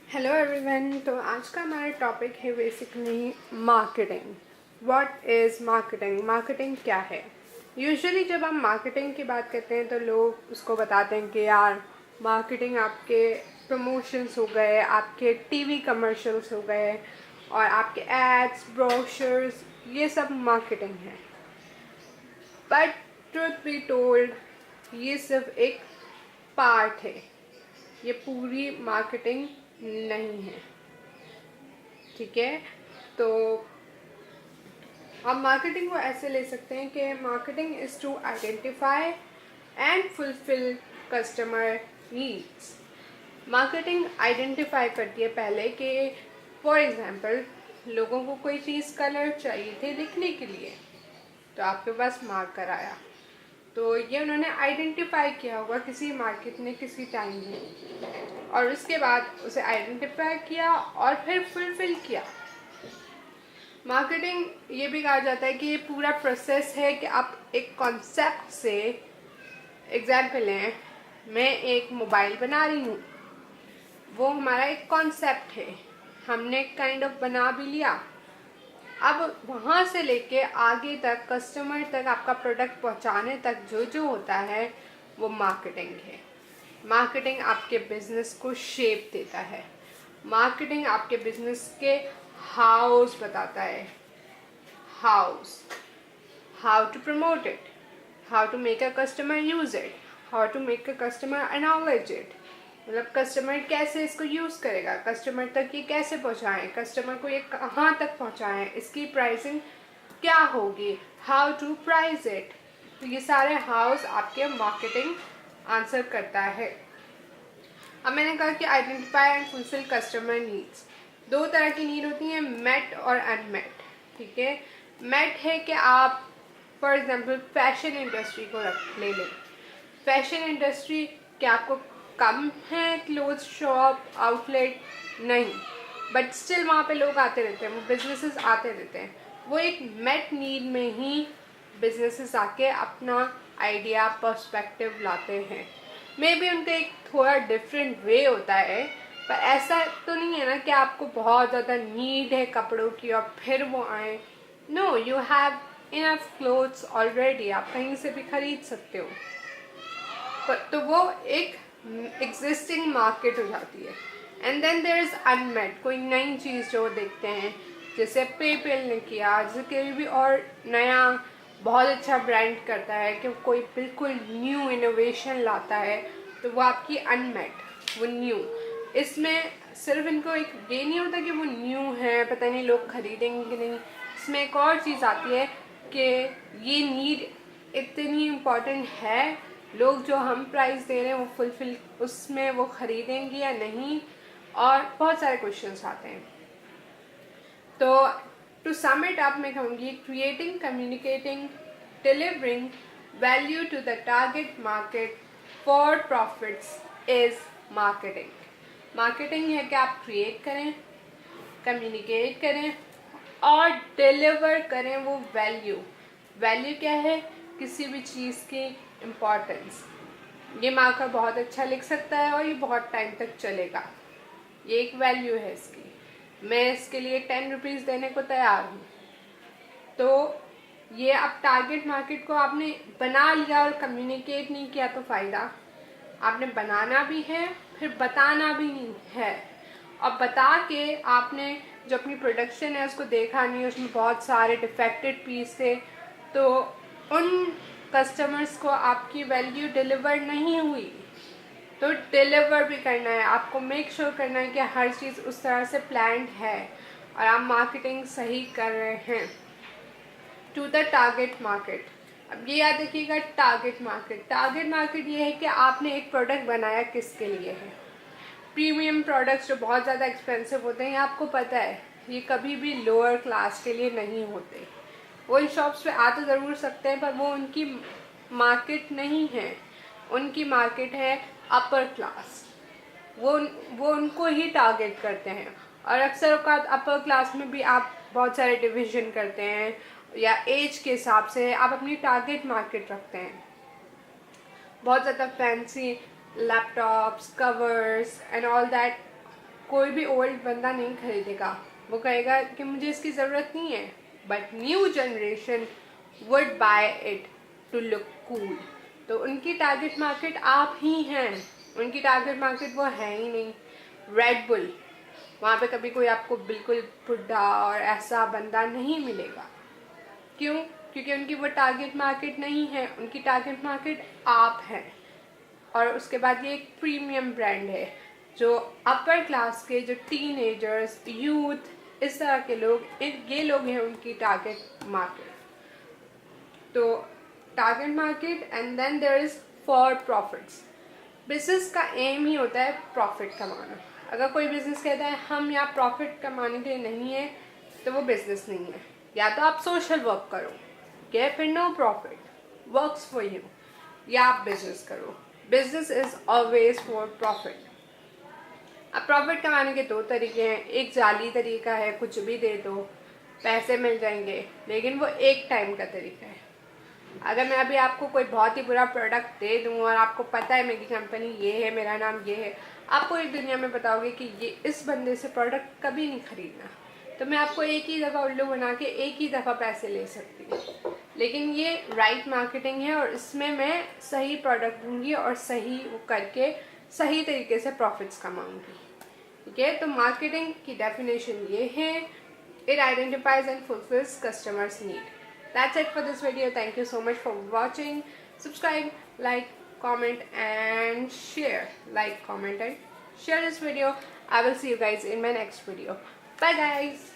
Hello everyone. तो आज का हमारा टॉपिक है basically marketing. What is marketing? Marketing क्या है? यूजुअली जब हम मार्केटिंग की बात करते हैं तो लोग उसको बताते हैं कि यार मार्केटिंग आपके प्रमोशंस हो गए, आपके टीवी कमर्शियल्स हो गए और आपके एड्स, ब्रोशर्स, ये सब मार्केटिंग है। बट ट्रुथ बी टोल्ड, ये सिर्फ एक पार्ट है, ये पूरी मार्केटिंग नहीं है। ठीक है, तो हम मार्केटिंग को ऐसे ले सकते हैं कि marketing is to identify and fulfil customer needs. Marketing identify करती है पहले कि फॉर एग्जांपल लोगों को कोई चीज़ कलर चाहिए थे लिखने के लिए, तो आपके पास मार्कर आया, तो ये उन्होंने आइडेंटिफाई किया होगा किसी मार्केट ने किसी टाइम में, और उसके बाद उसे आइडेंटिफाई किया और फिर फुलफिल किया। मार्केटिंग ये भी कहा जाता है कि ये पूरा प्रोसेस है कि आप एक कॉन्सेप्ट से, एग्जाम्पल लें, मैं एक मोबाइल बना रही हूँ, वो हमारा एक कॉन्सेप्ट है, हमने काइंड ऑफ बना भी लिया। अब वहाँ से लेके आगे तक कस्टमर तक आपका प्रोडक्ट पहुँचाने तक जो जो होता है वो मार्केटिंग है। मार्केटिंग आपके बिजनेस को शेप देता है। मार्केटिंग आपके बिजनेस के हाउस बताता है, house, how to promote it, how to make a customer use it, how to make a customer acknowledge it. मतलब कस्टमर कैसे इसको यूज़ करेगा, कस्टमर तक ये कैसे पहुँचाएँ, कस्टमर को ये कहाँ तक पहुँचाएँ, इसकी प्राइसिंग क्या होगी, हाउ टू प्राइस इट। तो ये सारे हाउस आपके मार्केटिंग आंसर करता है। अब मैंने कहा कि identify and fulfil customer needs. दो तरह की नीड होती हैं, मेट और अनमेट। ठीक है, मेट है कि आप फॉर एग्जांपल फैशन इंडस्ट्री को ले लें। फैशन इंडस्ट्री क्या आपको कम है क्लोथ शॉप, आउटलेट? नहीं, बट स्टिल वहाँ पे लोग आते रहते हैं, वो बिजनेसेस आते रहते हैं। वो एक मेट नीड में ही बिजनेसेस आके अपना आइडिया, पर्सपेक्टिव लाते हैं। मे बी उनका एक थोड़ा डिफरेंट वे होता है, पर ऐसा तो नहीं है ना कि आपको बहुत ज़्यादा नीड है कपड़ों की और फिर वो आए। No, you have enough clothes already, आप कहीं से भी खरीद सकते हो। तो वो एक एग्जिस्टिंग मार्केट हो जाती है। And then there is unmet, कोई नई चीज़ जो देखते हैं, जैसे पेपल ने किया, जैसे कोई भी और नया बहुत अच्छा ब्रांड करता है कि कोई बिल्कुल न्यू इनोवेशन लाता है, तो वो आपकी अनमेट, वो न्यू। इसमें सिर्फ इनको एक ये नहीं होता कि वो न्यू है, पता नहीं लोग खरीदेंगे कि नहीं। इसमें एक और चीज़ आती है कि ये नीड इतनी इम्पॉर्टेंट है, लोग जो हम प्राइस दे रहे हैं वो फुलफिल, उसमें वो खरीदेंगे या नहीं, और बहुत सारे क्वेश्चंस आते हैं। तो टू सम इट अप मैं कहूँगी, creating, communicating, delivering value to the target market for profits is marketing. Marketing है कि आप क्रिएट करें, कम्युनिकेट करें और डिलीवर करें वो वैल्यू। वैल्यू क्या है? किसी भी चीज़ की इम्पोर्टेंस। ये मार्कर बहुत अच्छा लिख सकता है और ये बहुत टाइम तक चलेगा, ये एक वैल्यू है इसकी, मैं इसके लिए 10 रुपीज़ देने को तैयार हूँ। तो ये अब टारगेट मार्केट को आपने बना लिया और कम्युनिकेट नहीं किया तो फ़ायदा। आपने बनाना भी है, फिर बताना भी नहीं है, और बता के आपने जो अपनी प्रोडक्शन है उसको देखा नहीं, उसमें बहुत सारे डिफेक्टेड पीस थे, तो उन कस्टमर्स को आपकी वैल्यू डिलीवर नहीं हुई। तो डिलीवर भी करना है आपको, मेक श्योर करना है कि हर चीज़ उस तरह से प्लान्ड है और आप मार्केटिंग सही कर रहे हैं टू द टारगेट मार्केट। अब ये याद रखिएगा, टारगेट मार्केट, टारगेट मार्केट ये है कि आपने एक प्रोडक्ट बनाया किसके लिए है। प्रीमियम प्रोडक्ट्स जो बहुत ज़्यादा एक्सपेंसिव होते हैं, आपको पता है ये कभी भी लोअर क्लास के लिए नहीं होते। वो इन शॉप्स पे आ तो ज़रूर सकते हैं, पर वो उनकी मार्केट नहीं है, उनकी मार्केट है अपर क्लास। वो उनको ही टारगेट करते हैं। और अक्सर औकात अपर क्लास में भी आप बहुत सारे डिवीजन करते हैं, या एज के हिसाब से आप अपनी टारगेट मार्केट रखते हैं। बहुत ज़्यादा fancy laptops, covers and all that कोई भी ओल्ड बंदा नहीं खरीदेगा, वो कहेगा कि मुझे इसकी ज़रूरत नहीं है, but new generation would buy it to look cool. तो उनकी टारगेट मार्केट आप ही हैं, उनकी टारगेट मार्केट वो है ही नहीं। रेड बुल, वहाँ पे कभी कोई आपको बिल्कुल बुढ़ा और ऐसा बंदा नहीं मिलेगा। क्यों? क्योंकि उनकी वो टारगेट मार्केट नहीं है, उनकी टारगेट मार्केट आप हैं। और उसके बाद ये एक प्रीमियम ब्रांड है जो अपर क्लास के, जो टीनेजर्स, यूथ, इस तरह के लोग, ये लोग हैं उनकी टारगेट मार्केट। तो target market and then there is for profits. Business का एम ही होता है प्रॉफिट कमाना। अगर कोई बिजनेस कहता है हम यहाँ प्रॉफिट कमाने के लिए नहीं है, तो वो बिजनेस नहीं है। या तो आप सोशल वर्क करो, क्या फिर no profit works for you, या आप बिजनेस करो। Business is always for profit. अब प्रॉफिट कमाने के दो तरीके हैं। एक जाली तरीका है, कुछ भी दे दो पैसे मिल जाएंगे, लेकिन वो एक टाइम का तरीका है। अगर मैं अभी आपको कोई बहुत ही बुरा प्रोडक्ट दे दूँ और आपको पता है मेरी कंपनी ये है, मेरा नाम ये है, आप पूरी दुनिया में बताओगे कि ये इस बंदे से प्रोडक्ट कभी नहीं खरीदना, तो मैं आपको एक ही दफ़ा उल्लू बना के एक ही दफ़ा पैसे ले सकती हूँ। लेकिन ये राइट मार्केटिंग है और इसमें मैं सही प्रोडक्ट दूँगी और सही वो करके सही तरीके से प्रॉफिट्स कमाऊँगी। ठीक है, तो मार्केटिंग की डेफिनेशन ये है, it identifies and fulfils customers need. That's it for this video. Thank you so much for watching. Subscribe, like, comment and share. Like, comment and share this video. I will see you guys in my next video. Bye guys.